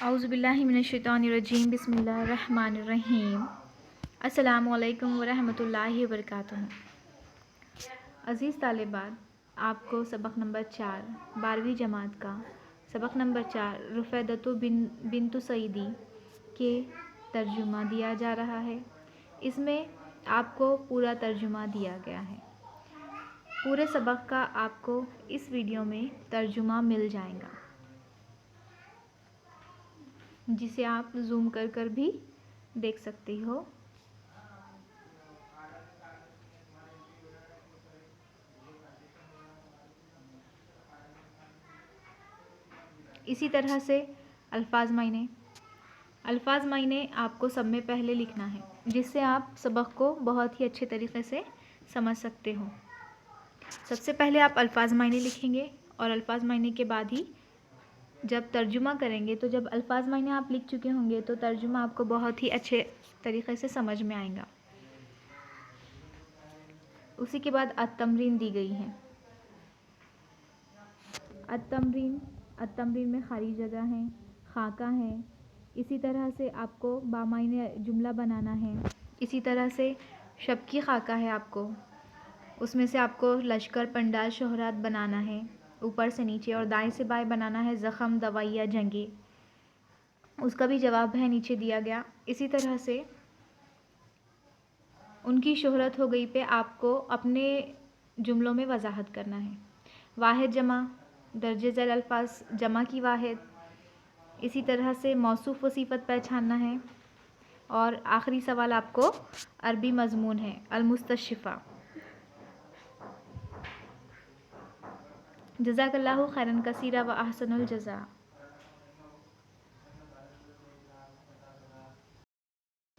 اعوذ باللہ من الشیطان الرجیم بسم اللہ الرحمن الرحیم السلام علیکم ورحمۃ اللہ وبرکاتہ۔ عزیز طالبات، آپ کو سبق نمبر 4 12ویں جماعت کا سبق نمبر 4 رفیدۃ بنت سعیدی کے ترجمہ دیا جا رہا ہے۔ اس میں آپ کو پورا ترجمہ دیا گیا ہے۔ پورے سبق کا آپ کو اس ویڈیو میں ترجمہ مل جائے گا، جسے آپ زوم کر کر بھی دیکھ سکتی ہو۔ اسی طرح سے الفاظ معنی آپ کو سب میں پہلے لکھنا ہے، جس سے آپ سبق کو بہت ہی اچھے طریقے سے سمجھ سکتے ہو۔ سب سے پہلے آپ الفاظ معنی لکھیں گے، اور الفاظ معنی کے بعد ہی جب ترجمہ کریں گے، تو جب الفاظ معنی آپ لکھ چکے ہوں گے تو ترجمہ آپ کو بہت ہی اچھے طریقے سے سمجھ میں آئے گا۔ اسی کے بعد التمرین دی گئی ہے۔ التمرین میں خالی جگہ ہے، خاکہ ہے۔ اسی طرح سے آپ کو بامعنی جملہ بنانا ہے۔ اسی طرح سے شب کی خاکہ ہے، آپ کو اس میں سے آپ کو لشکر، پنڈال، شہرات بنانا ہے، اوپر سے نیچے، اور دائیں سے بائیں بنانا ہے زخم، دوائیاں، جنگیں۔ اس کا بھی جواب ہے نیچے دیا گیا۔ اسی طرح سے ان کی شہرت ہو گئی پہ آپ کو اپنے جملوں میں وضاحت کرنا ہے۔ واحد جمع، درج ذیل الفاظ جمع کی واحد۔ اسی طرح سے موصوف و صفت پہچاننا ہے۔ اور آخری سوال آپ کو عربی مضمون ہے، المستشفہ۔ جزاک اللہ خیرا کثیرا و احسن الجزاء۔